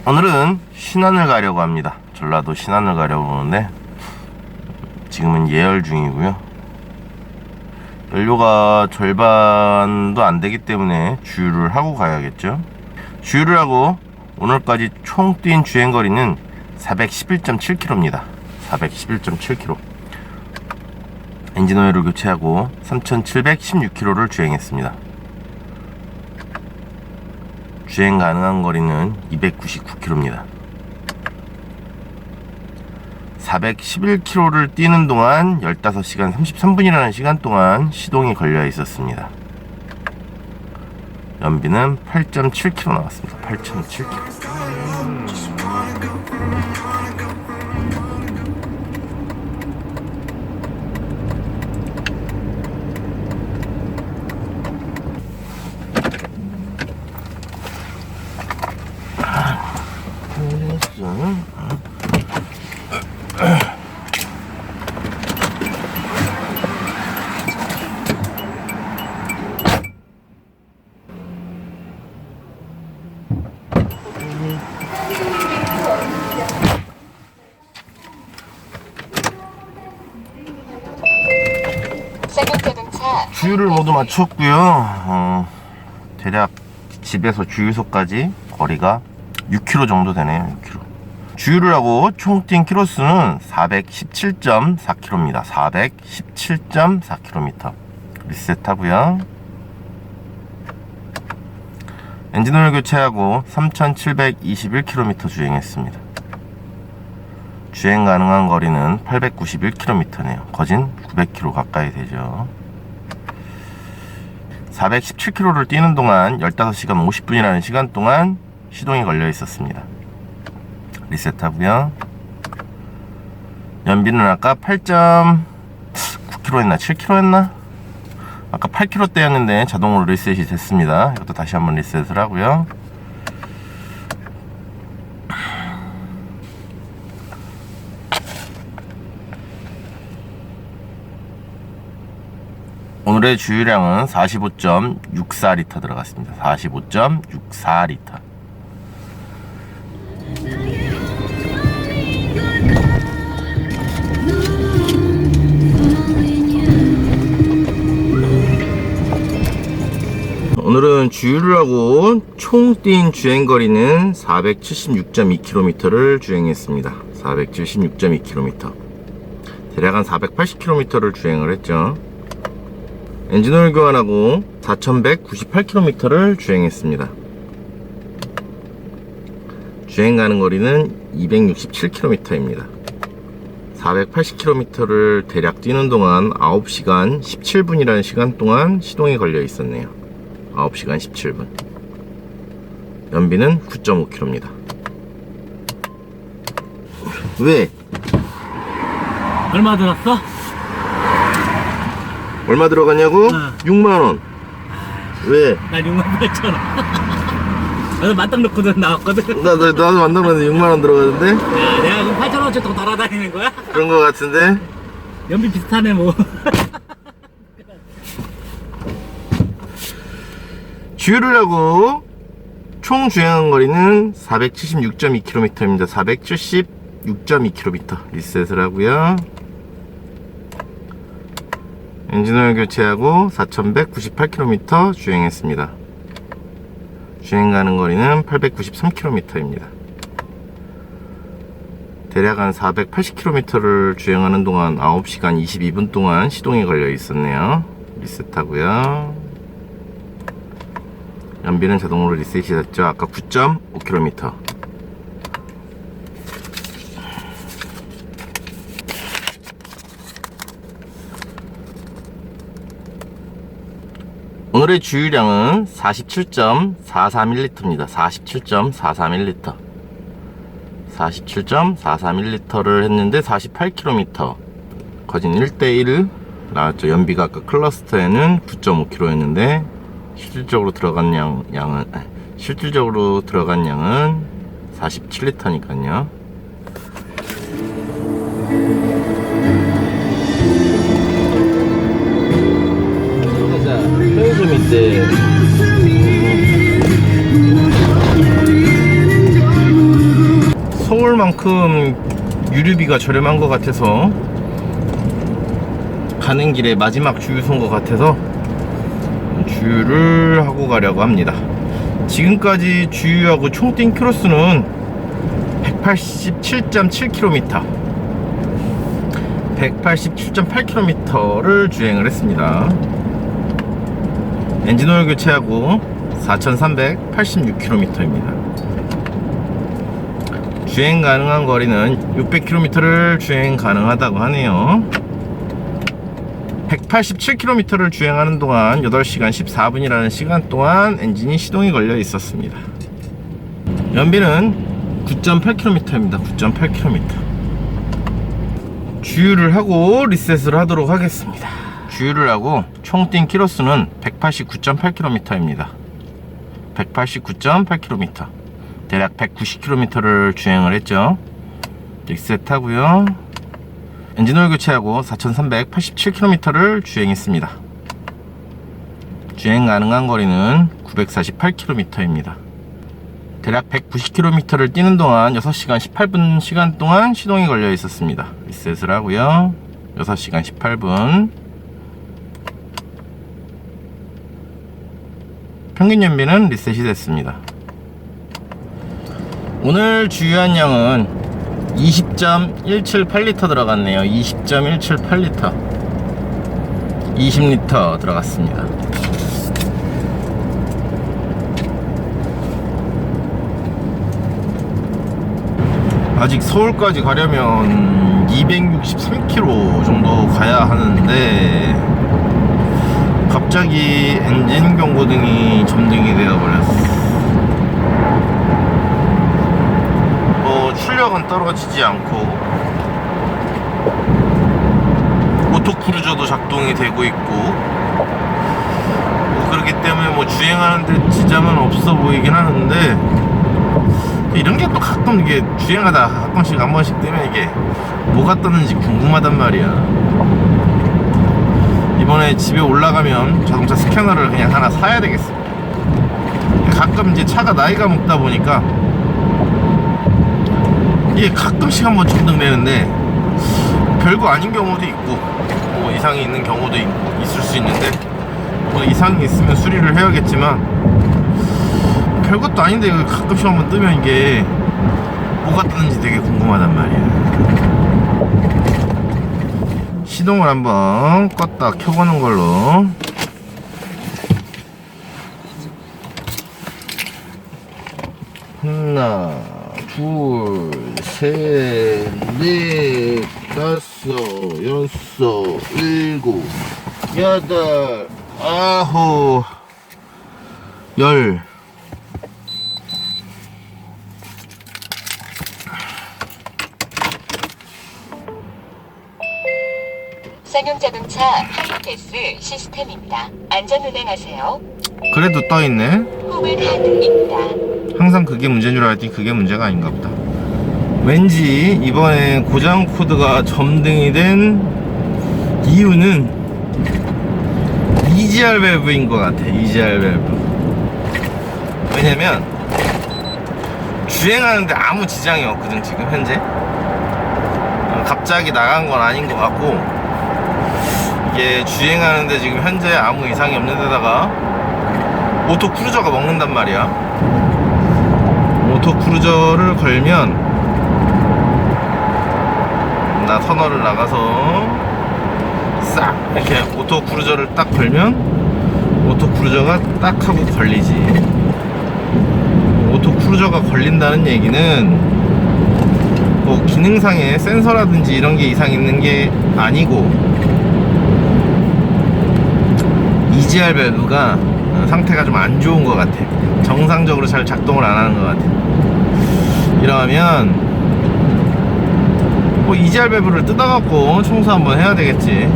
오늘은 신안을 가려고 합니다. 전라도 신안을 가려고 하는데 지금은 예열 중이고요. 연료가 절반도 안 되기 때문에 주유를 하고 가야겠죠. 주유를 하고 오늘까지 총 뛴 주행거리는 411.7km입니다 411.7km. 엔진오일을 교체하고 3716km를 주행했습니다. 주행 가능한 거리는 299km입니다 411km를 뛰는 동안 15시간 33분이라는 시간 동안 시동이 걸려 있었습니다. 연비는 8.7km 나왔습니다. 8.7km. 주유를 모두 마쳤고요. 대략 집에서 주유소까지 거리가 6km 정도 되네요. 6km. 주유를 하고 총 뛴 키로수는 417.4km입니다 417.4km. 리셋하고요. 엔진오일 교체하고 3721km 주행했습니다. 주행 가능한 거리는 891km네요 거진 900km 가까이 되죠. 417km를 뛰는 동안 15시간 50분이라는 시간 동안 시동이 걸려 있었습니다. 리셋하고요. 연비는 아까 8.9km 했나 7km 했나? 아까 8km대였는데 자동으로 리셋이 됐습니다. 이것도 다시 한번 리셋을 하고요. 오늘의 주유량은 45.64L 들어갔습니다. 45.64L. 오늘은 주유를 하고 총 뛴 주행거리는 476.2km를 주행했습니다. 476.2km. 대략 한 480km를 주행을 했죠. 엔진오일 교환하고 4198km를 주행했습니다. 주행 가는 거리는 267km입니다 480km를 대략 뛰는 동안 9시간 17분이라는 시간 동안 시동이 걸려 있었네요. 9시간 17분. 연비는 9.5km입니다 왜? 얼마 들었어? 얼마 들어갔냐고? 6만원. 왜? 난 6만 8천 원. 나도 만땅 넣고는 나왔거든. 나도 만나봤는데 6만원 들어가는데? 야, 내가 그럼 8천 원어치 더 돌아다니는 거야? 그런 거 같은데? 연비 비슷하네 뭐. 주유를 하고 총 주행한 거리는 476.2km입니다 476.2km. 리셋을 하고요. 엔진오일 교체하고 4198km 주행했습니다. 주행 가는 거리는 893km입니다. 대략 한 480km를 주행하는 동안 9시간 22분 동안 시동이 걸려 있었네요. 리셋하고요. 연비는 자동으로 리셋이 됐죠. 아까 9.5km. 오늘의 주유량은 47.43ml입니다 47.43ml 47.43ml를 했는데 48km 거진 1대1 나왔죠. 연비가 아까 클러스터에는 9.5km였는데 실질적으로 들어간 양은 47L니까요. 편의점인데 그만큼 유류비가 저렴한 것 같아서, 가는 길에 마지막 주유소인 것 같아서 주유를 하고 가려고 합니다. 지금까지 주유하고 총 뛴 키로수는 187.7km 187.8km를 주행을 했습니다. 엔진오일 교체하고 4,386km입니다. 주행 가능한 거리는 600km를 주행 가능하다고 하네요. 187km를 주행하는 동안 8시간 14분이라는 시간 동안 엔진이 시동이 걸려 있었습니다. 연비는 9.8km입니다. 9.8km. 주유를 하고 리셋을 하도록 하겠습니다. 주유를 하고 총 뛴 키로수는 189.8km입니다. 189.8km. 대략 190km를 주행을 했죠. 리셋 하고요. 엔진오일 교체하고 4,387km를 주행했습니다. 주행 가능한 거리는 948km입니다. 대략 190km를 뛰는 동안 6시간 18분 시간 동안 시동이 걸려 있었습니다. 리셋을 하고요. 6시간 18분. 평균 연비는 리셋이 됐습니다. 오늘 주유한 양은 20.178L 들어갔네요. 20.178L 20L 들어갔습니다. 아직 서울까지 가려면 263km 정도 가야 하는데 갑자기 엔진 경고등이 점등이 되어버렸어. 출력은 떨어지지 않고 오토크루저도 작동이 되고 있고, 그렇기 때문에 주행하는데 지장은 없어 보이긴 하는데, 이런 게 또 가끔 이게 주행하다 가끔씩 한 번씩 뜨면 이게 뭐가 떴는지 궁금하단 말이야. 이번에 집에 올라가면 자동차 스캐너를 그냥 하나 사야 되겠어. 가끔 이제 차가 나이가 먹다 보니까 이게 가끔씩 한번 점등되는데 별거 아닌 경우도 있고 이상이 있는 경우도 있을 수 있는데, 이상이 있으면 수리를 해야겠지만 별것도 아닌데 가끔씩 한번 뜨면 이게 뭐가 뜨는지 되게 궁금하단 말이야. 시동을 한번 껐다 켜보는 걸로. 하나, 둘, 셋, 넷, 다섯, 여섯, 일곱, 여덟, 아홉, 열. 쌍용자동차 하이패스 시스템입니다. 안전운행하세요. 그래도 떠있네. 후불 카드입니다. 항상 그게 문제인 줄 알았더니 그게 문제가 아닌가 보다. 왠지 이번에 고장 코드가 점등이 된 이유는 EGR 밸브인 것 같아. EGR 밸브. 왜냐면 주행하는데 아무 지장이 없거든 지금 현재. 갑자기 나간 건 아닌 것 같고, 이게 주행하는데 지금 현재 아무 이상이 없는 데다가 오토 크루저가 먹는단 말이야. 오토 크루저를 걸면, 나 터널을 나가서 싹 이렇게 오토 크루저를 딱 걸면 오토 크루저가 딱 하고 걸리지. 오토 크루저가 걸린다는 얘기는 뭐 기능상의 센서라든지 이런 게 이상 있는 게 아니고, EGR 밸브가 상태가 좀 안 좋은 것 같아. 정상적으로 잘 작동을 안 하는 것 같아. 이러면 뭐 EGR 밸브를 뜯어갖고 청소 한번 해야 되겠지.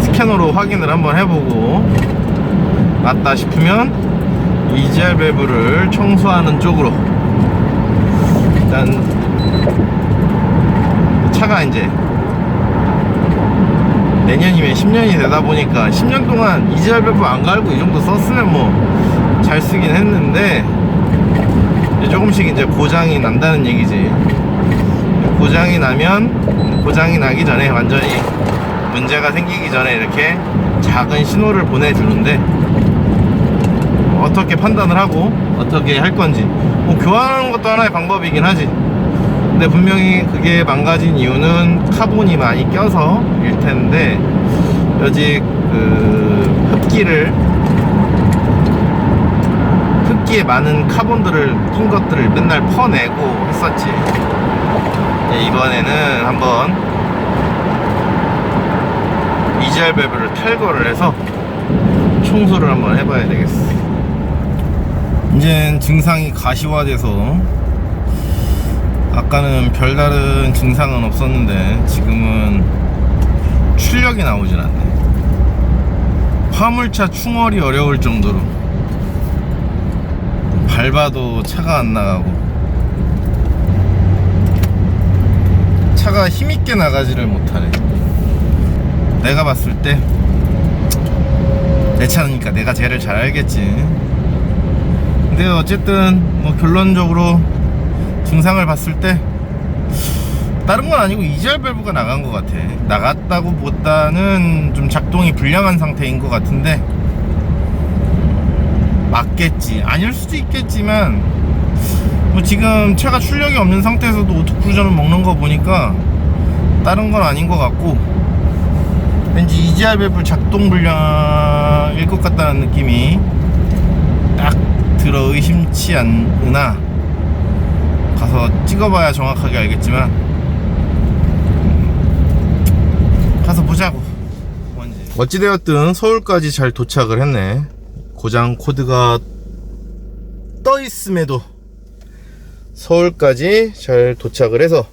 스캐너로 확인을 한번 해보고 맞다 싶으면 EGR 밸브를 청소하는 쪽으로. 일단 차가 이제 내년이면 10년이 되다 보니까 10년 동안 EGR 밸브 안 갈고 이 정도 썼으면 뭐 잘 쓰긴 했는데, 이제 조금씩 이제 고장이 난다는 얘기지. 고장이 나면 고장이 나기 전에 완전히 문제가 생기기 전에 이렇게 작은 신호를 보내주는데 어떻게 판단을 하고 어떻게 할 건지 뭐 교환하는 것도 하나의 방법이긴 하지. 근데 분명히 그게 망가진 이유는 카본이 많이 껴서 일 텐데 여직 그 흡기에 많은 카본들을 낀 것들을 맨날 퍼내고 했었지. 이번에는 한번 EGR 밸브를 탈거를 해서 청소를 한번 해봐야 되겠어. 이젠 증상이 가시화돼서 아까는 별다른 증상은 없었는데 지금은 출력이 나오질 않네. 화물차 충월이 어려울 정도로 밟아도 차가 안 나가고 차가 힘있게 나가지를 못하네. 내가 봤을 때 내 차니까 내가 제일 잘 알겠지. 근데 어쨌든 뭐 결론적으로 증상을 봤을 때 다른 건 아니고 EGR 밸브가 나간 것 같아. 나갔다고 보다는 좀 작동이 불량한 상태인 것 같은데 맞겠지. 아닐 수도 있겠지만 뭐 지금 차가 출력이 없는 상태에서도 오토크루저를 먹는 거 보니까 다른 건 아닌 것 같고 왠지 EGR 밸브 작동 불량일 것 같다는 느낌이 딱 들어 의심치 않으나 가서 찍어봐야 정확하게 알겠지만 가서 보자고. 뭔지. 어찌되었든 서울까지 잘 도착을 했네. 고장 코드가 떠 있음에도 서울까지 잘 도착을 해서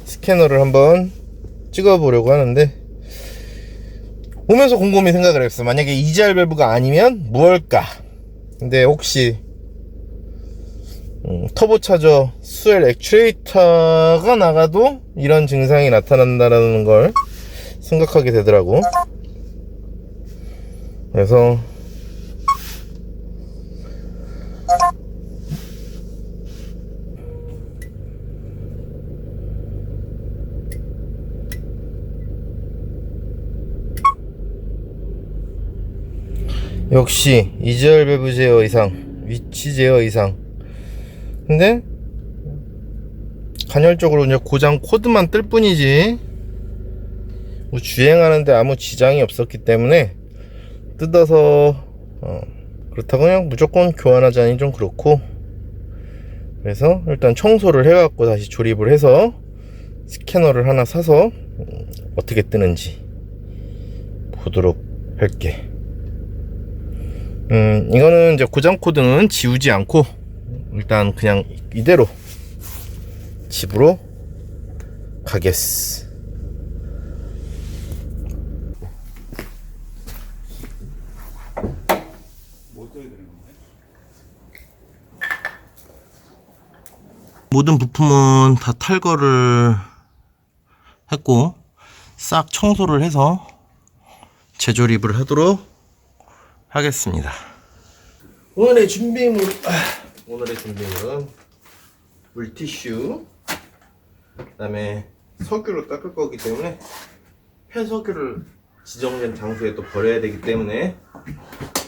스캐너를 한번 찍어보려고 하는데 오면서 곰곰이 생각을 했어. 만약에 EGR 밸브가 아니면 무엇일까? 근데 혹시 터보차저 수엘 액추에이터가 나가도 이런 증상이 나타난다는 걸 생각하게 되더라고. 그래서 역시 EGR 밸브 제어 이상, 위치 제어 이상. 근데 간헐적으로 이제 고장 코드만 뜰 뿐이지 뭐 주행하는데 아무 지장이 없었기 때문에 뜯어서 그렇다고 그냥 무조건 교환하자니 좀 그렇고, 그래서 일단 청소를 해갖고 다시 조립을 해서 스캐너를 하나 사서 어떻게 뜨는지 보도록 할게. 이거는 이제 고장 코드는 지우지 않고 일단 그냥 이대로 집으로 가겠어. 모든 부품은 다 탈거를 했고 싹 청소를 해서 재조립을 하도록 하겠습니다. 오늘의 준비물은 물티슈, 그 다음에 석유를 깎을 거기 때문에 폐석유를 지정된 장소에 또 버려야 되기 때문에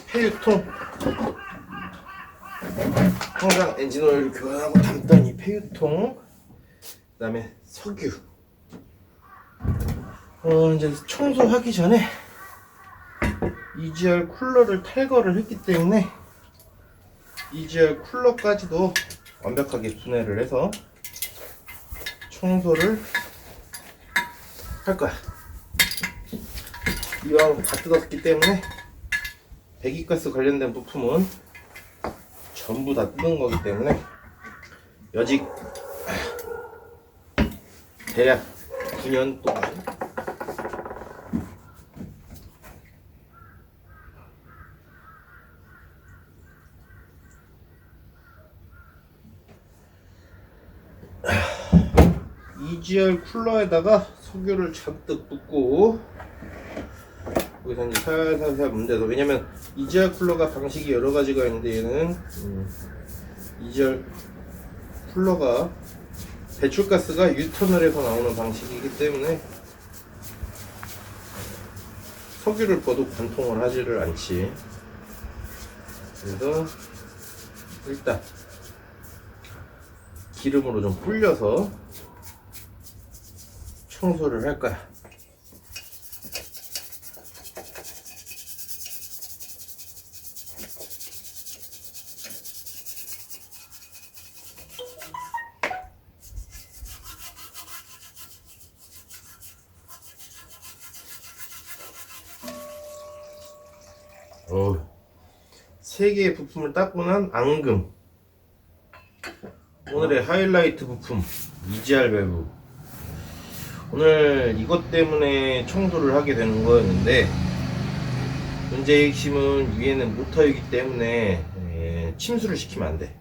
폐유통, 항상 엔진오일을 교환하고 담던 이 폐유통, 그 다음에 석유. 이제 청소하기 전에 EGR 쿨러를 탈거를 했기 때문에 EGR 쿨러까지도 완벽하게 분해를 해서 청소를 할 거야. 이왕 다 뜯었기 때문에 배기가스 관련된 부품은 전부 다 뜯은 거기 때문에 여직 대략 9년 동안 EGR 쿨러에다가 석유를 잔뜩 붓고 여기서 이제 살살살 문대서, 왜냐면 EGR 쿨러가 방식이 여러 가지가 있는데 얘는 EGR 쿨러가 배출가스가 유턴을해서 나오는 방식이기 때문에 석유를 버도 관통을 하지를 않지. 그래서 일단 기름으로 좀 불려서 청소를 할 거야. 세 개의 부품을 닦고 난 앙금. 오늘의 하이라이트 부품 EGR 밸브. 오늘 이것 때문에 청소를 하게 되는 거였는데, 문제의 핵심은 위에는 모터이기 때문에 침수를 시키면 안 돼.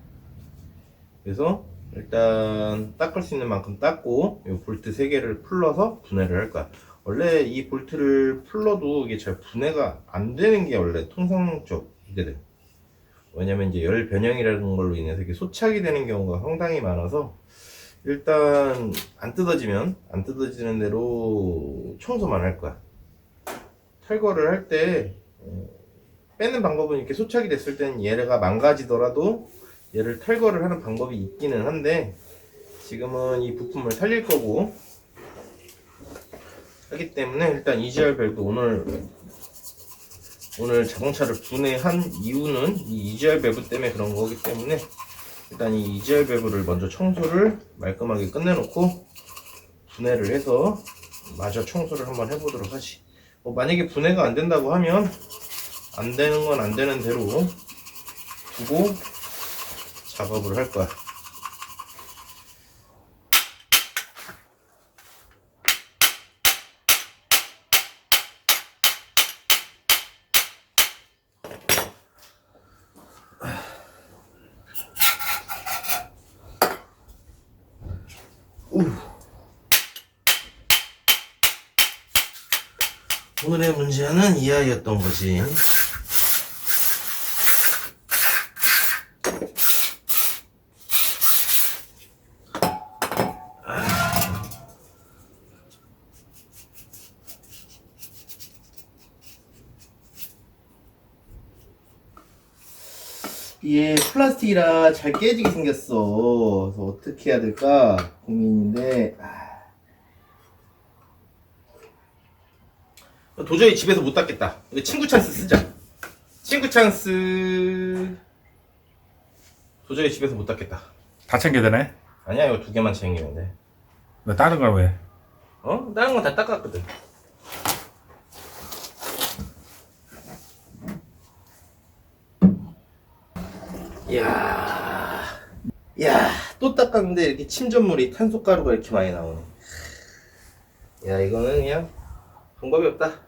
그래서 일단 닦을 수 있는 만큼 닦고 이 볼트 3개를 풀러서 분해를 할 거야. 원래 이 볼트를 풀러도 이게 잘 분해가 안 되는 게 원래 통상적이거든. 왜냐면 이제 열 변형이라는 걸로 인해서 이렇게 소착이 되는 경우가 상당히 많아서, 일단 안 뜯어지는 대로 청소만 할 거야. 탈거를 할 때 빼는 방법은 이렇게 소착이 됐을 때는 얘가 망가지더라도 얘를 탈거를 하는 방법이 있기는 한데, 지금은 이 부품을 살릴 거고 하기 때문에 일단 EGR 밸브 오늘 자동차를 분해한 이유는 이 EGR 밸브 때문에 그런 거기 때문에, 일단 이 EGR 밸브를 먼저 청소를 말끔하게 끝내놓고 분해를 해서 마저 청소를 한번 해보도록 하지. 만약에 분해가 안 된다고 하면 안 되는 건 안 되는 대로 두고 작업을 할 거야. 오늘의 문제는 이 아이였던 거지. 얘 플라스틱이라 잘 깨지게 생겼어. 그래서 어떻게 해야 될까 고민인데, 도저히 집에서 못 닦겠다. 이거 친구 찬스 쓰자. 친구 찬스. 도저히 집에서 못 닦겠다. 다 챙겨야 되네? 아니야, 이거 2개만 챙기면 돼. 왜 다른 걸 왜? 다른 건 다 닦았거든. 이야, 또 닦았는데 이렇게 침전물이 탄소가루가 이렇게 많이 나오네. 야, 이거는 그냥 방법이 없다.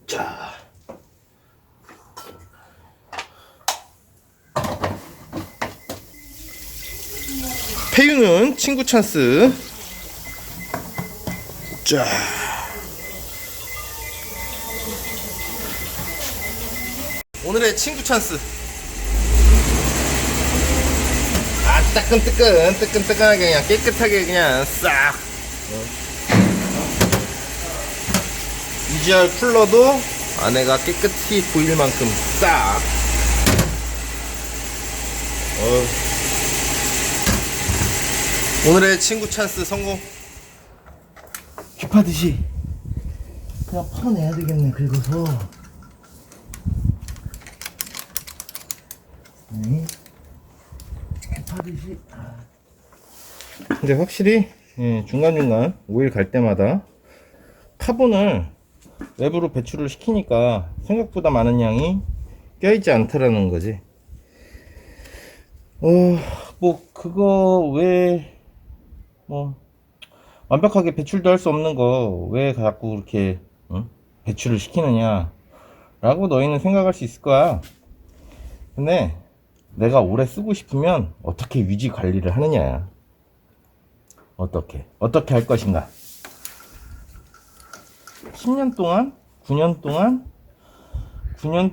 자, 폐유는 친구 찬스. 자, 오늘의 친구 찬스. 뜨끈뜨끈하게 그냥 깨끗하게 그냥 싹. EGR 쿨러도 안에가 깨끗이 보일 만큼 싹. 오늘의 친구 찬스 성공. 귀파듯이 그냥 퍼내야 되겠네. 긁어서. 귀파듯이. 근데 확실히 중간중간 오일 갈 때마다 카본을 외부로 배출을 시키니까 생각보다 많은 양이 껴있지 않더라는 거지. 뭐 그거 왜 완벽하게 배출도 할 수 없는 거 왜 자꾸 그렇게 배출을 시키느냐 라고 너희는 생각할 수 있을 거야. 근데 내가 오래 쓰고 싶으면 어떻게 위지 관리를 하느냐야. 어떻게 할 것인가? 10년 동안 9년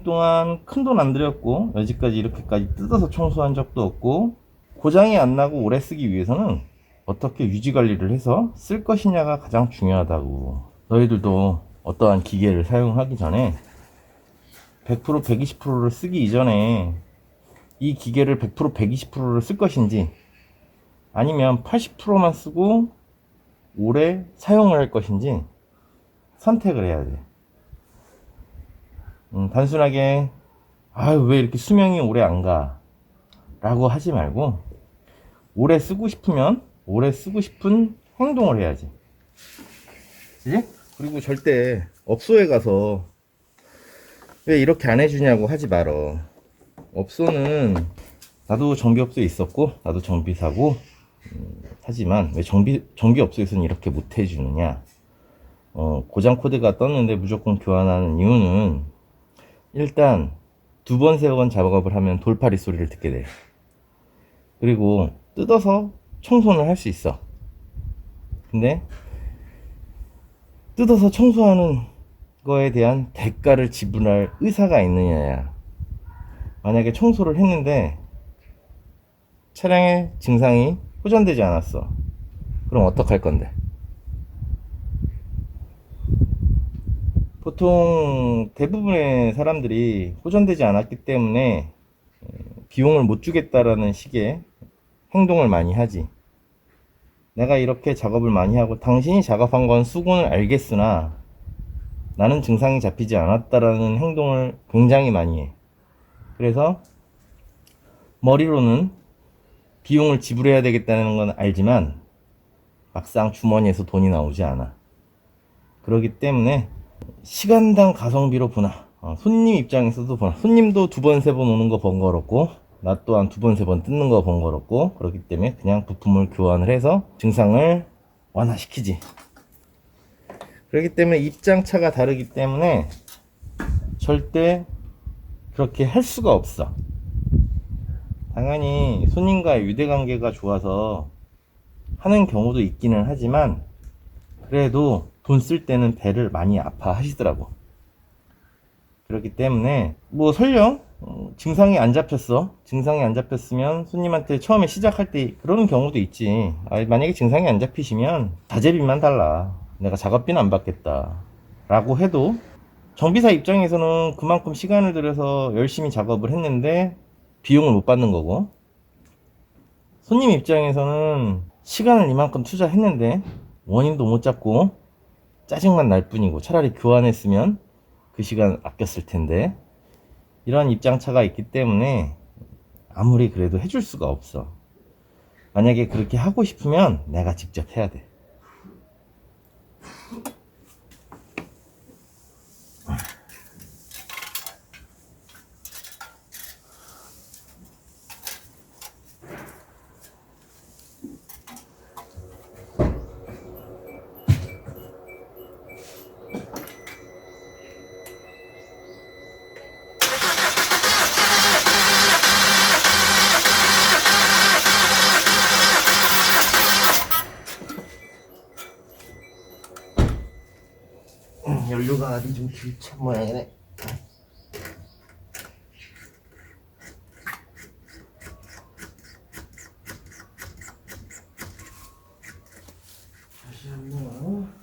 동안 큰 돈 안 들였고 여지까지 이렇게까지 뜯어서 청소한 적도 없고 고장이 안 나고 오래 쓰기 위해서는 어떻게 유지 관리를 해서 쓸 것이냐가 가장 중요하다고. 너희들도 어떠한 기계를 사용하기 전에 100% 120%를 쓰기 이전에 이 기계를 100% 120%를 쓸 것인지 아니면 80%만 쓰고 오래 사용을 할 것인지 선택을 해야 돼. 단순하게 왜 이렇게 수명이 오래 안 가? 라고 하지 말고 오래 쓰고 싶으면 오래 쓰고 싶은 행동을 해야지. 그지? 그리고 절대 업소에 가서 왜 이렇게 안 해주냐고 하지 말어. 업소는 나도 정비업소에 있었고 나도 정비사고 하지만 왜 정비업소에서는 이렇게 못 해주느냐. 고장 코드가 떴는데 무조건 교환하는 이유는 일단 2번 3번 작업을 하면 돌파리 소리를 듣게 돼. 그리고 뜯어서 청소는 할 수 있어. 근데 뜯어서 청소하는 거에 대한 대가를 지불할 의사가 있느냐야. 만약에 청소를 했는데 차량의 증상이 호전되지 않았어. 그럼 어떡할 건데? 보통 대부분의 사람들이 호전되지 않았기 때문에 비용을 못 주겠다라는 식의 행동을 많이 하지. 내가 이렇게 작업을 많이 하고 당신이 작업한 건 수고는 알겠으나 나는 증상이 잡히지 않았다라는 행동을 굉장히 많이 해. 그래서 머리로는 비용을 지불해야 되겠다는 건 알지만 막상 주머니에서 돈이 나오지 않아. 그렇기 때문에 시간당 가성비로 보나, 손님 입장에서도 보나, 손님도 2번 3번 오는 거 번거롭고 나 또한 2번 3번 뜯는 거 번거롭고 그렇기 때문에 그냥 부품을 교환을 해서 증상을 완화시키지. 그렇기 때문에 입장차가 다르기 때문에 절대 그렇게 할 수가 없어. 당연히 손님과의 유대관계가 좋아서 하는 경우도 있기는 하지만 그래도 돈 쓸 때는 배를 많이 아파하시더라고. 그렇기 때문에 뭐 설령 증상이 안 잡혔어. 증상이 안 잡혔으면 손님한테 처음에 시작할 때 그러는 경우도 있지. 만약에 증상이 안 잡히시면 자재비만 달라, 내가 작업비는 안 받겠다 라고 해도 정비사 입장에서는 그만큼 시간을 들여서 열심히 작업을 했는데 비용을 못 받는 거고, 손님 입장에서는 시간을 이만큼 투자했는데 원인도 못 잡고 짜증만 날 뿐이고 차라리 교환했으면 그 시간 아꼈을 텐데, 이런 입장차가 있기 때문에 아무리 그래도 해줄 수가 없어. 만약에 그렇게 하고 싶으면 내가 직접 해야 돼. 연료가 아주 좀 길찬 모양이네. 다시 한번.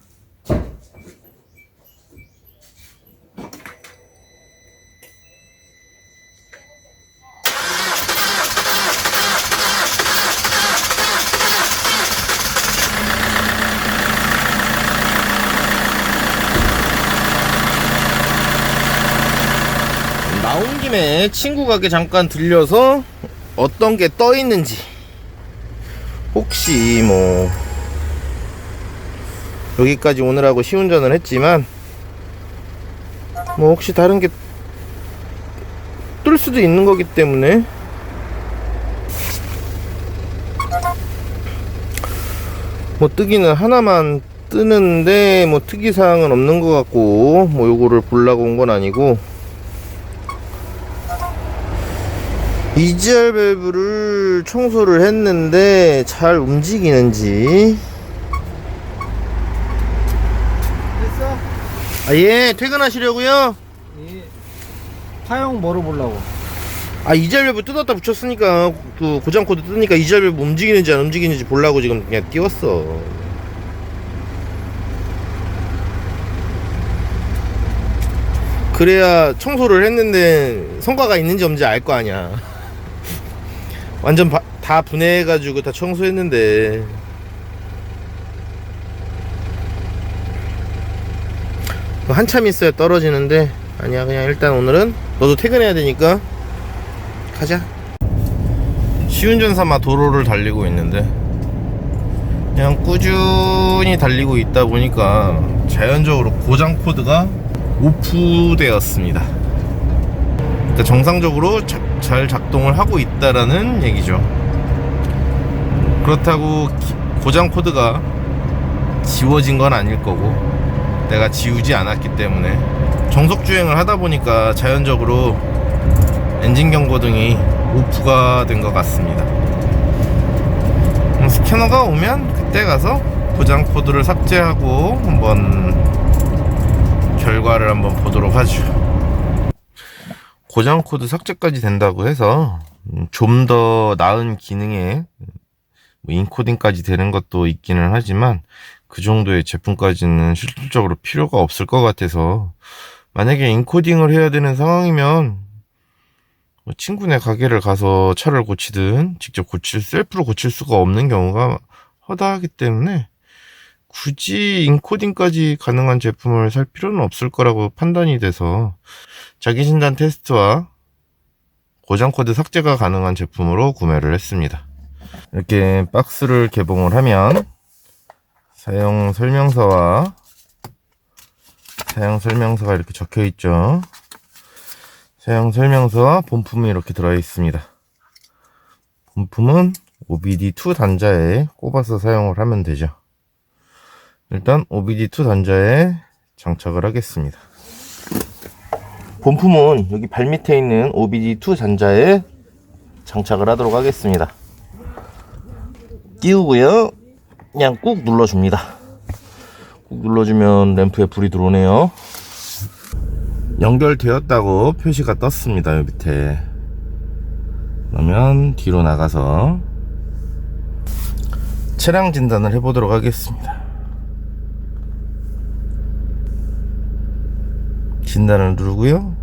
나온 김에 친구 가게 잠깐 들려서 어떤 게 떠 있는지, 혹시 뭐 여기까지 오느라고 시운전을 했지만 뭐 혹시 다른 게 뜰 수도 있는 거기 때문에 뭐 뜨기는 하나만 뜨는데 뭐 특이사항은 없는 것 같고, 뭐 요거를 보려고 온 건 아니고, EGR 밸브를 청소를 했는데 잘 움직이는지 아, 예, 퇴근하시려고요? 예. 사용 뭐로 보려고? 아, 이잘밸브 뜯었다 붙였으니까 그 고장 코드 뜨니까 이잘밸브 움직이는지 안 움직이는지 보려고 지금 그냥 띄웠어. 그래야 청소를 했는데 성과가 있는지 없는지 알 거 아니야. 완전 다 분해해가지고 다 청소했는데. 한참 있어야 떨어지는데 아니야, 그냥 일단 오늘은 너도 퇴근해야 되니까 가자. 시운전 삼아 도로를 달리고 있는데 그냥 꾸준히 달리고 있다 보니까 자연적으로 고장 코드가 오프되었습니다. 그러니까 정상적으로 잘 작동을 하고 있다라는 얘기죠. 그렇다고 고장 코드가 지워진 건 아닐 거고 내가 지우지 않았기 때문에 정속 주행을 하다 보니까 자연적으로 엔진 경고등이 오프가 된 것 같습니다. 스캐너가 오면 그때 가서 고장 코드를 삭제하고 한번 결과를 한번 보도록 하죠. 고장 코드 삭제까지 된다고 해서 좀 더 나은 기능의 인코딩까지 되는 것도 있기는 하지만 그 정도의 제품까지는 실질적으로 필요가 없을 것 같아서 만약에 인코딩을 해야 되는 상황이면 친구네 가게를 가서 차를 고치든 직접 셀프로 고칠 수가 없는 경우가 허다하기 때문에 굳이 인코딩까지 가능한 제품을 살 필요는 없을 거라고 판단이 돼서 자기진단 테스트와 고장코드 삭제가 가능한 제품으로 구매를 했습니다. 이렇게 박스를 개봉을 하면 사용 설명서가 이렇게 적혀 있죠. 사용 설명서와 본품이 이렇게 들어 있습니다. 본품은 OBD2 단자에 꼽아서 사용을 하면 되죠. 일단 OBD2 단자에 장착을 하겠습니다. 본품은 여기 발 밑에 있는 OBD2 단자에 장착을 하도록 하겠습니다. 끼우고요. 그냥 꾹 눌러줍니다. 꾹 눌러주면 램프에 불이 들어오네요. 연결되었다고 표시가 떴습니다. 여기 밑에. 그러면 뒤로 나가서 차량 진단을 해보도록 하겠습니다. 진단을 누르고요.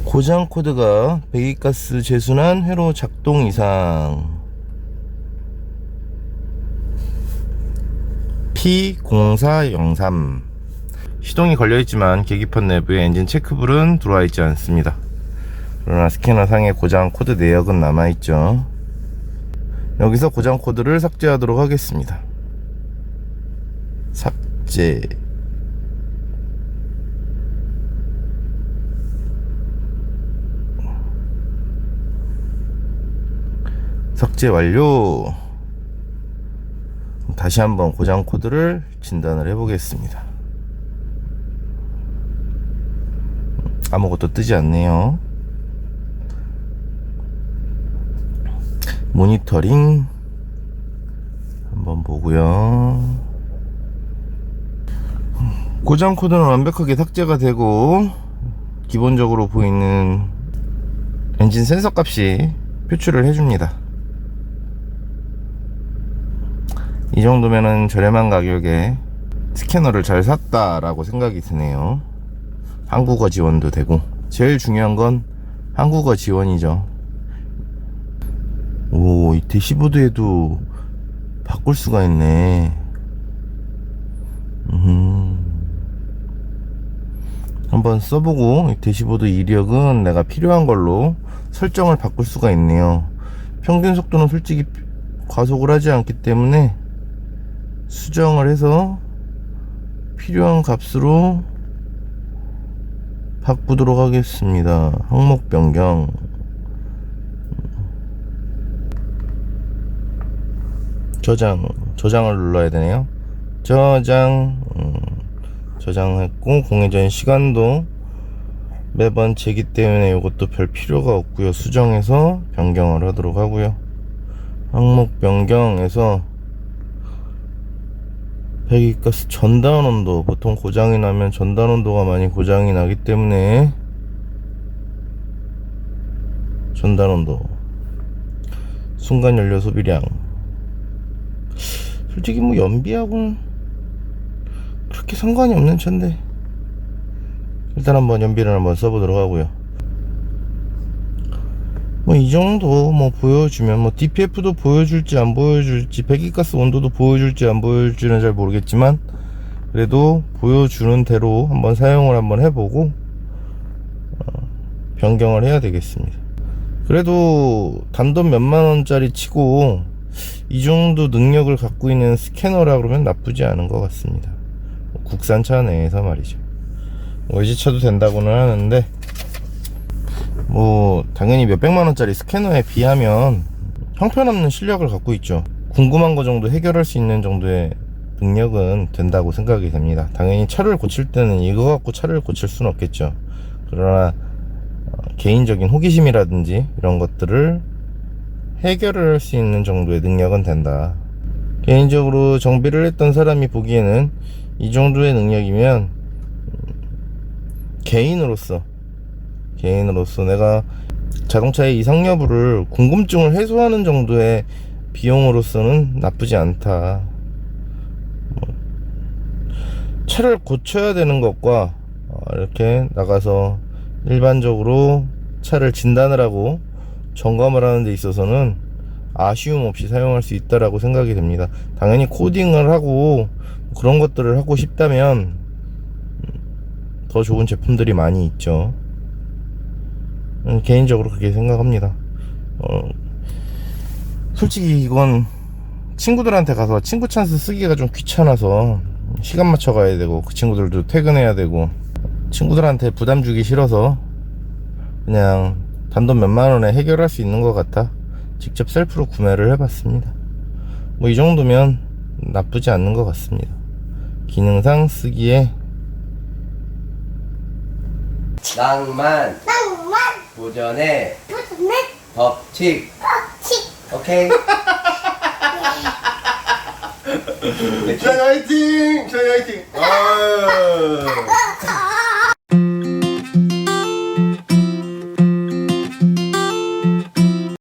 고장 코드가 배기가스 제순환 회로 작동 이상 P0403 시동이 걸려있지만 계기판 내부에 엔진 체크불은 들어와 있지 않습니다. 그러나 스캐너 상의 고장 코드 내역은 남아있죠. 여기서 고장 코드를 삭제하도록 하겠습니다. 삭제. 삭제 완료. 다시 한번 고장 코드를 진단을 해 보겠습니다. 아무것도 뜨지 않네요. 모니터링 한번 보고요. 고장 코드는 완벽하게 삭제가 되고 기본적으로 보이는 엔진 센서 값이 표출을 해줍니다. 이 정도면은 저렴한 가격에 스캐너를 잘 샀다라고 생각이 드네요. 한국어 지원도 되고 제일 중요한 건 한국어 지원이죠. 오, 이 대시보드에도 바꿀 수가 있네. 한번 써보고 이 대시보드 이력은 내가 필요한 걸로 설정을 바꿀 수가 있네요. 평균 속도는 솔직히 과속을 하지 않기 때문에 수정을 해서 필요한 값으로 바꾸도록 하겠습니다. 항목 변경. 저장을 눌러야 되네요. 저장했고 공회전 시간도 매번 재기 때문에 이것도 별 필요가 없고요. 수정해서 변경을 하도록 하고요. 항목 변경에서 배기가스 전단 온도, 보통 고장이 나면 전단 온도가 많이 고장이 나기 때문에 전단 온도, 순간 연료 소비량, 솔직히 뭐 연비하고는 그렇게 상관이 없는 차인데 일단 한번 연비를 한번 써보도록 하고요. 뭐 이 정도 뭐 보여주면 뭐 DPF도 보여줄지 안 보여줄지, 배기가스 온도도 보여줄지 안 보여줄지는 잘 모르겠지만 그래도 보여주는 대로 한번 사용을 한번 해보고 변경을 해야 되겠습니다. 그래도 단돈 몇만 원짜리 치고 이 정도 능력을 갖고 있는 스캐너라 그러면 나쁘지 않은 것 같습니다. 국산차 내에서 말이죠. 외제차도 된다고는 하는데 뭐 당연히 몇백만 원짜리 스캐너에 비하면 형편없는 실력을 갖고 있죠. 궁금한 거 정도 해결할 수 있는 정도의 능력은 된다고 생각이 됩니다. 당연히 차를 고칠 때는 이거 갖고 차를 고칠 수는 없겠죠. 그러나 개인적인 호기심이라든지 이런 것들을 해결을 할 수 있는 정도의 능력은 된다. 개인적으로 정비를 했던 사람이 보기에는 이 정도의 능력이면 개인으로서 내가 자동차의 이상 여부를 궁금증을 해소하는 정도의 비용으로서는 나쁘지 않다. 차를 고쳐야 되는 것과 이렇게 나가서 일반적으로 차를 진단을 하고 점검을 하는 데 있어서는 아쉬움 없이 사용할 수 있다라고 생각이 됩니다. 당연히 코딩을 하고 그런 것들을 하고 싶다면 더 좋은 제품들이 많이 있죠. 개인적으로 그렇게 생각합니다. 솔직히 이건 친구들한테 가서 친구 찬스 쓰기가 좀 귀찮아서 시간 맞춰 가야 되고 그 친구들도 퇴근해야 되고 친구들한테 부담 주기 싫어서 그냥 단돈 몇만 원에 해결할 수 있는 것 같아 직접 셀프로 구매를 해봤습니다. 뭐 이 정도면 나쁘지 않는 것 같습니다. 기능상 쓰기에 낭만 도전의 법칙. 오케이. 자, 화이팅! 저희 화이팅!